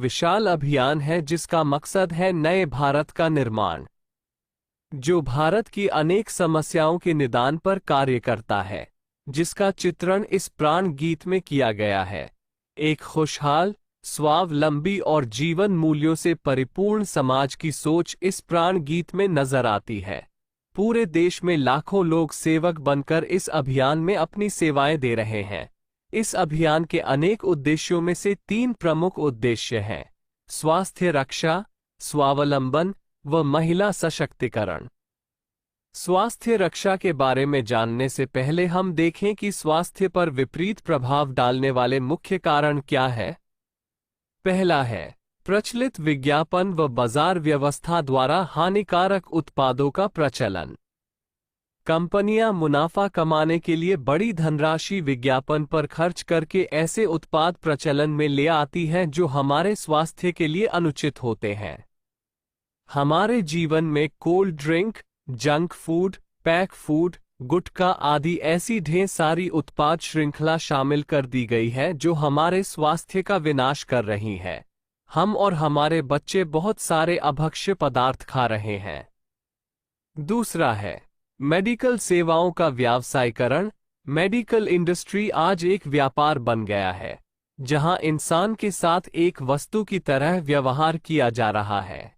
विशाल अभियान है जिसका मकसद है नए भारत का निर्माण, जो भारत की अनेक समस्याओं के निदान पर कार्य करता है, जिसका चित्रण इस प्राण गीत में किया गया है। एक खुशहाल, स्वावलंबी और जीवन मूल्यों से परिपूर्ण समाज की सोच इस प्राण गीत में नजर आती है। पूरे देश में लाखों लोग सेवक बनकर इस अभियान में अपनी सेवाएं दे रहे हैं। इस अभियान के अनेक उद्देश्यों में से 3 प्रमुख उद्देश्य हैं: स्वास्थ्य रक्षा, स्वावलंबन व महिला सशक्तिकरण। स्वास्थ्य रक्षा के बारे में जानने से पहले हम देखें कि स्वास्थ्य पर विपरीत प्रभाव डालने वाले मुख्य कारण क्या है। पहला है प्रचलित विज्ञापन व बाजार व्यवस्था द्वारा हानिकारक उत्पादों का प्रचलन। कंपनियां मुनाफा कमाने के लिए बड़ी धनराशि विज्ञापन पर खर्च करके ऐसे उत्पाद प्रचलन में ले आती हैं जो हमारे स्वास्थ्य के लिए अनुचित होते हैं। हमारे जीवन में cold drink, junk food, pack food, gutkha आदि ऐसी ढेर सारी उत्पाद श्रृंखला शामिल कर दी गई है जो हमारे स्वास्थ्य का विनाश कर रही है। हम और हमारे बच्चे बहुत सारे अभक्ष्य पदार्थ खा रहे हैं। दूसरा है मेडिकल सेवाओं का व्यावसायीकरण। मेडिकल इंडस्ट्री आज एक व्यापार बन गया है, जहां इंसान के साथ एक वस्तु की तरह व्यवहार किया जा रहा है।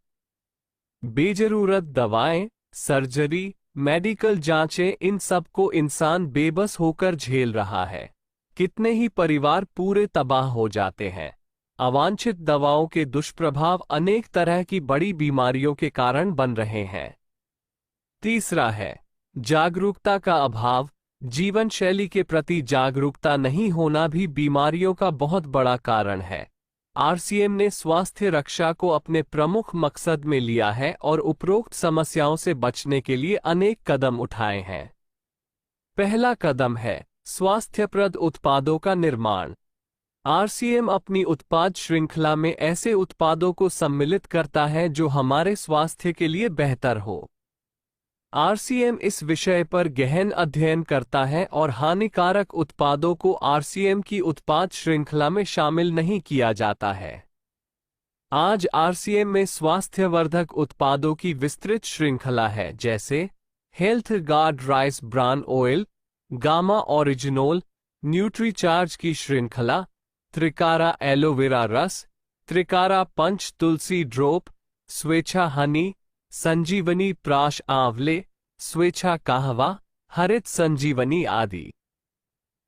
बेजरूरत दवाएं, सर्जरी, मेडिकल जांचें, इन सब को इंसान बेबस होकर झेल रहा है। कितने ही परिवार पूरे तबाह हो जाते हैं। अवांछित दवाओं के दुष्प्रभाव अनेक तरह की बड़ी बीमारियों के कारण बन रहे हैं। तीसरा है जागरूकता का अभाव। जीवन शैली के प्रति जागरूकता नहीं होना भी बीमारियों का बहुत बड़ा कारण है। आरसीएम ने स्वास्थ्य रक्षा को अपने प्रमुख मकसद में लिया है और उपरोक्त समस्याओं से बचने के लिए अनेक कदम उठाए हैं। पहला कदम है स्वास्थ्यप्रद उत्पादों का निर्माण। आरसीएम अपनी उत्पाद श्रृंखला में ऐसे उत्पादों को सम्मिलित करता है जो हमारे स्वास्थ्य के लिए बेहतर हो। आरसीएम इस विषय पर गहन अध्ययन करता है और हानिकारक उत्पादों को आरसीएम की उत्पाद श्रृंखला में शामिल नहीं किया जाता है। आज आरसीएम में स्वास्थ्यवर्धक उत्पादों की विस्तृत श्रृंखला है, जैसे Health Guard rice bran oil, gamma oryzanol, Nutricharge की श्रृंखला, त्रिकारा एलोवेरा रस, त्रिकारा पंच तुलसी ड्रॉप, स्वेच्छा हनी, संजीवनी प्राश आंवले, स्वेच्छा कहवा, हरित संजीवनी आदि।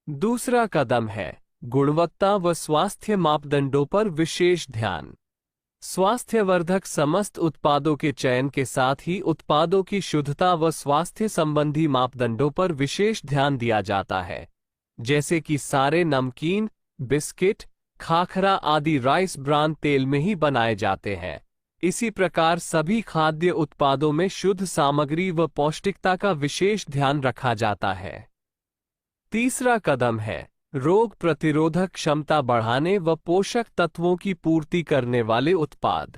दूसरा कदम है गुणवत्ता व स्वास्थ्य मापदंडों पर विशेष ध्यान। स्वास्थ्यवर्धक समस्त उत्पादों के चयन के साथ ही उत्पादों की शुद्धता व स्वास्थ्य संबंधी मापदंडों पर विशेष ध्यान दिया जाता है, जैसे कि सारे नमकीन, बिस्किट, खाखरा आदि राइस ब्रान तेल में ही बनाए जाते हैं। इसी प्रकार सभी खाद्य उत्पादों में शुद्ध सामग्री व पौष्टिकता का विशेष ध्यान रखा जाता है। तीसरा कदम है रोग प्रतिरोधक क्षमता बढ़ाने व पोषक तत्वों की पूर्ति करने वाले उत्पाद।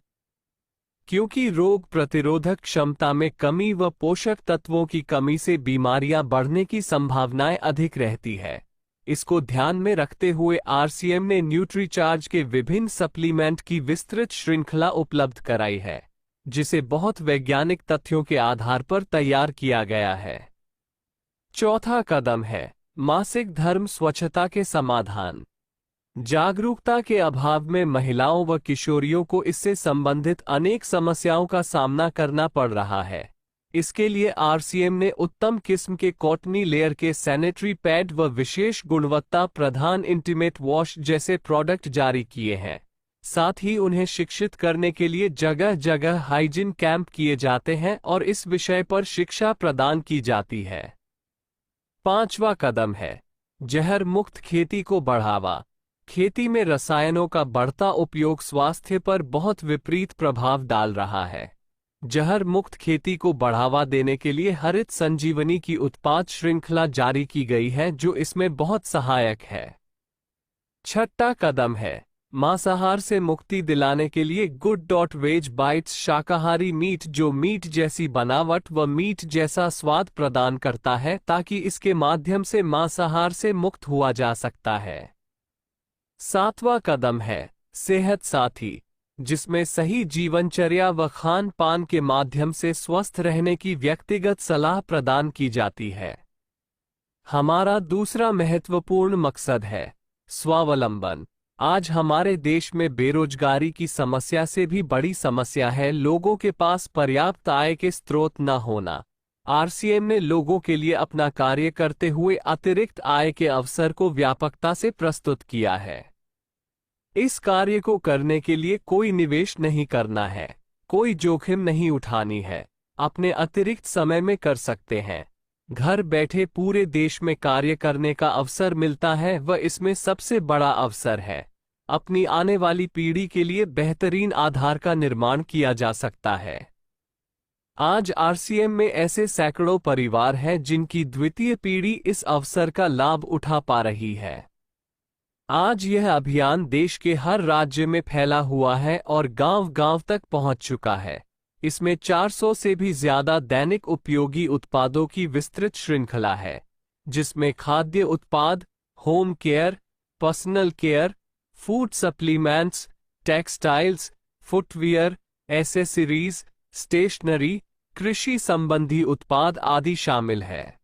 क्योंकि रोग प्रतिरोधक क्षमता में कमी व पोषक तत्वों की कमी से बीमारियां बढ़ने की संभावनाएं अधिक रहती है, इसको ध्यान में रखते हुए आरसीएम ने न्यूट्रीचार्ज के विभिन्न सप्लीमेंट की विस्तृत श्रृंखला उपलब्ध कराई है, जिसे बहुत वैज्ञानिक तथ्यों के आधार पर तैयार किया गया है। चौथा कदम है मासिक धर्म स्वच्छता के समाधान। जागरूकता के अभाव में महिलाओं व किशोरियों को इससे संबंधित अनेक समस्याओं का सामना करना पड़ रहा है। इसके लिए आरसीएम ने उत्तम किस्म के कॉटनी लेयर के सैनिटरी पैड व विशेष गुणवत्ता प्रधान इंटीमेट वॉश जैसे प्रोडक्ट जारी किए हैं। साथ ही उन्हें शिक्षित करने के लिए जगह जगह हाइजीन कैंप किए जाते हैं और इस विषय पर शिक्षा प्रदान की जाती है। पांचवा कदम है जहर मुक्त खेती को बढ़ावा। खेती में रसायनों का बढ़ता उपयोग स्वास्थ्य पर बहुत विपरीत प्रभाव डाल रहा है। जहर मुक्त खेती को बढ़ावा देने के लिए हरित संजीवनी की उत्पाद श्रृंखला जारी की गई है, जो इसमें बहुत सहायक है। छठा कदम है मांसाहार से मुक्ति दिलाने के लिए गुड.वेज बाइट्स शाकाहारी मीट, जो मीट जैसी बनावट व मीट जैसा स्वाद प्रदान करता है, ताकि इसके माध्यम से मांसाहार से मुक्त हुआ जा सकता है। सातवां कदम है सेहत साथी। जिसमें सही जीवनचर्या व खान पान के माध्यम से स्वस्थ रहने की व्यक्तिगत सलाह प्रदान की जाती है। हमारा दूसरा महत्वपूर्ण मकसद है स्वावलंबन। आज हमारे देश में बेरोजगारी की समस्या से भी बड़ी समस्या है लोगों के पास पर्याप्त आय के स्रोत न होना। आरसीएम ने लोगों के लिए अपना कार्य करते हुए अतिरिक्त आय के अवसर को व्यापकता से प्रस्तुत किया है। इस कार्य को करने के लिए कोई निवेश नहीं करना है, कोई जोखिम नहीं उठानी है, अपने अतिरिक्त समय में कर सकते हैं। घर बैठे पूरे देश में कार्य करने का अवसर मिलता है व इसमें सबसे बड़ा अवसर है अपनी आने वाली पीढ़ी के लिए बेहतरीन आधार का निर्माण किया जा सकता है। आज आरसीएम में ऐसे सैकड़ों परिवार हैं जिनकी द्वितीय पीढ़ी इस अवसर का लाभ उठा पा रही है। आज यह अभियान देश के हर राज्य में फैला हुआ है और गांव-गांव तक पहुंच चुका है। इसमें 400 से भी ज्यादा दैनिक उपयोगी उत्पादों की विस्तृत श्रृंखला है, जिसमें खाद्य उत्पाद, home care, personal care, food supplements, textiles, footwear, accessories, stationery, कृषि संबंधी उत्पाद आदि शामिल है।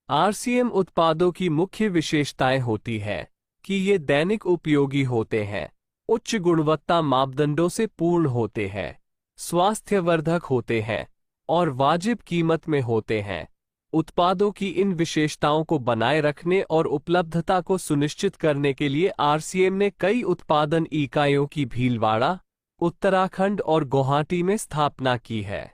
आरसीएम उत्पादों की मुख्य विशेषताएं होती है कि ये दैनिक उपयोगी होते हैं, उच्च गुणवत्ता मापदंडों से पूर्ण होते हैं, स्वास्थ्यवर्धक होते हैं और वाजिब कीमत में होते हैं। उत्पादों की इन विशेषताओं को बनाए रखने और उपलब्धता को सुनिश्चित करने के लिए आरसीएम ने कई उत्पादन इकाइयों की भीलवाड़ा, उत्तराखंड और गुवाहाटी में स्थापना की है।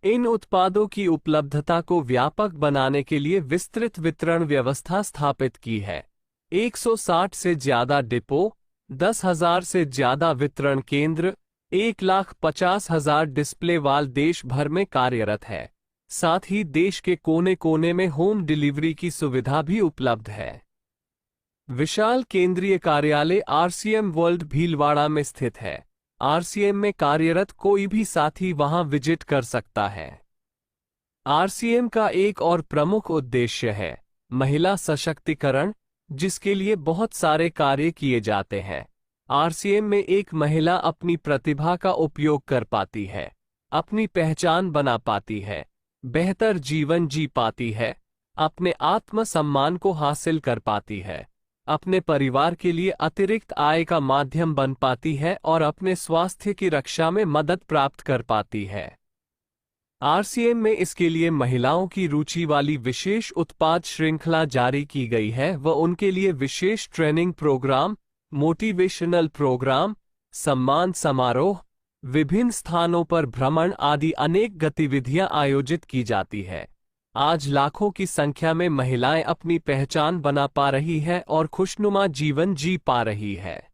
इन उत्पादों की उपलब्धता को व्यापक बनाने के लिए विस्तृत वितरण व्यवस्था स्थापित की है। 160 से ज्यादा डिपो, 10,000 से ज्यादा वितरण केंद्र, 1,50,000 डिस्प्ले वाल देश भर में कार्यरत है। साथ ही देश के कोने कोने में होम डिलीवरी की सुविधा भी उपलब्ध है। विशाल केंद्रीय कार्यालय आरसीएम वर्ल्ड भीलवाड़ा में स्थित है। आरसीएम में कार्यरत कोई भी साथी वहां विजिट कर सकता है। आरसीएम का एक और प्रमुख उद्देश्य है महिला सशक्तिकरण, जिसके लिए बहुत सारे कार्य किए जाते हैं। आरसीएम में एक महिला अपनी प्रतिभा का उपयोग कर पाती है, अपनी पहचान बना पाती है, बेहतर जीवन जी पाती है, अपने आत्मसम्मान को हासिल कर पाती है, अपने परिवार के लिए अतिरिक्त आय का माध्यम बन पाती है और अपने स्वास्थ्य की रक्षा में मदद प्राप्त कर पाती है। आरसीएम में इसके लिए महिलाओं की रुचि वाली विशेष उत्पाद श्रृंखला जारी की गई है व उनके लिए विशेष ट्रेनिंग प्रोग्राम, मोटिवेशनल प्रोग्राम, सम्मान समारोह, विभिन्न स्थानों पर भ्रमण आदि अनेक गतिविधियां आयोजित की जाती है। आज लाखों की संख्या में महिलाएं अपनी पहचान बना पा रही है और खुशनुमा जीवन जी पा रही है।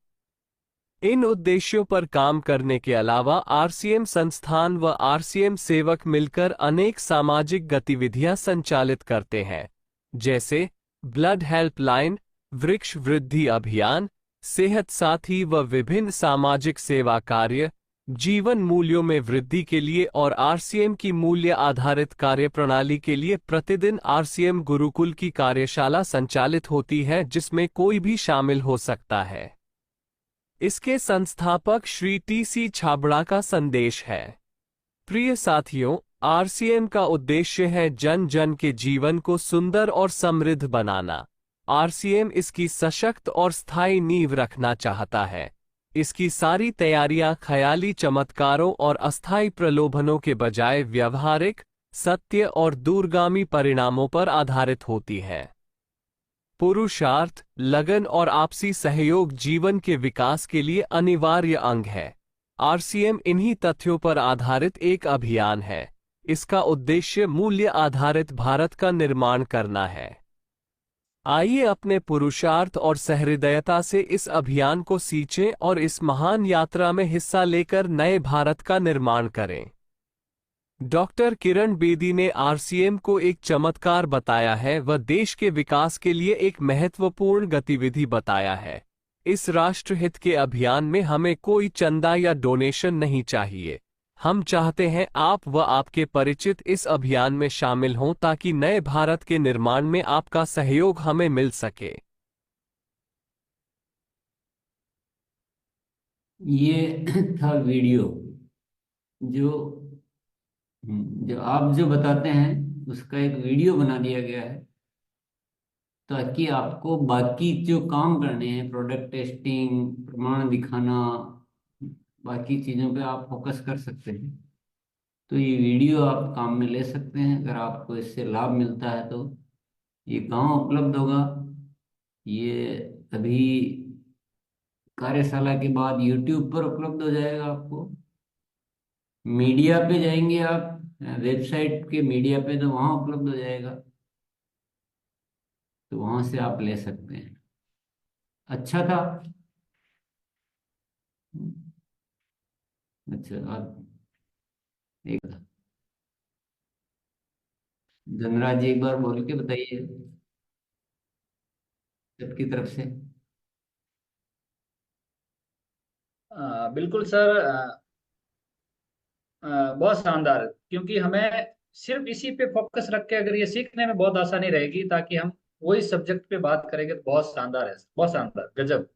इन उद्देश्यों पर काम करने के अलावा आरसीएम संस्थान व आरसीएम सेवक मिलकर अनेक सामाजिक गतिविधियां संचालित करते हैं, जैसे ब्लड हेल्पलाइन, वृक्ष वृद्धि अभियान, सेहत साथी व विभिन्न सामाजिक सेवा कार्य, जीवन मूल्यों में वृद्धि के लिए और आरसीएम की मूल्य आधारित कार्यप्रणाली के लिए प्रतिदिन आरसीएम गुरुकुल की कार्यशाला संचालित होती है, जिसमें कोई भी शामिल हो सकता है। इसके संस्थापक श्री टी.सी. छाबड़ा का संदेश है। प्रिय साथियों, आरसीएम का उद्देश्य है जन जन के जीवन को सुंदर और समृद्ध बनाना। आरसीएम इसकी सशक्त और स्थायी नींव रखना चाहता है। इसकी सारी तैयारियां ख्याली चमत्कारों और अस्थायी प्रलोभनों के बजाय व्यवहारिक, सत्य और दूरगामी परिणामों पर आधारित होती हैं। पुरुषार्थ, लगन और आपसी सहयोग जीवन के विकास के लिए अनिवार्य अंग है। आरसीएम इन्हीं तथ्यों पर आधारित एक अभियान है। इसका उद्देश्य मूल्य आधारित भारत का निर्माण करना है। आइए अपने पुरुषार्थ और सहृदयता से इस अभियान को सींचें और इस महान यात्रा में हिस्सा लेकर नए भारत का निर्माण करें। डॉक्टर किरण बेदी ने आरसीएम को एक चमत्कार बताया है व देश के विकास के लिए एक महत्वपूर्ण गतिविधि बताया है। इस राष्ट्रहित के अभियान में हमें कोई चंदा या डोनेशन नहीं चाहिए। हम चाहते हैं आप व आपके परिचित इस अभियान में शामिल हों ताकि नए भारत के निर्माण में आपका सहयोग हमें मिल सके। ये था वीडियो जो जो आप जो बताते हैं उसका एक वीडियो बना दिया गया है, ताकि आपको बाकी जो काम करने हैं, प्रोडक्ट टेस्टिंग, प्रमाण दिखाना, बाकी चीज़ों पे आप फोकस कर सकते हैं। तो ये वीडियो आप काम में ले सकते हैं अगर आपको इससे लाभ मिलता है तो। ये कहाँ उपलब्ध होगा? ये अभी कार्यशाला के बाद यूट्यूब पर उपलब्ध हो जाएगा आपको। मीडिया पे जाएंगे आप, वेबसाइट के मीडिया पे, तो वहाँ उपलब्ध हो जाएगा। तो वहाँ से आप ले सकते हैं। अच्छा था। अच्छा, आप एक धनराज जी एक बार बोल के बताइए सबकी तरफ से। बिल्कुल सर। बहुत शानदार, क्योंकि हमें सिर्फ इसी पे फोकस रख के अगर ये सीखने में बहुत आसानी रहेगी, ताकि हम वही सब्जेक्ट पे बात करेंगे, तो बहुत शानदार है, बहुत शानदार, गजब।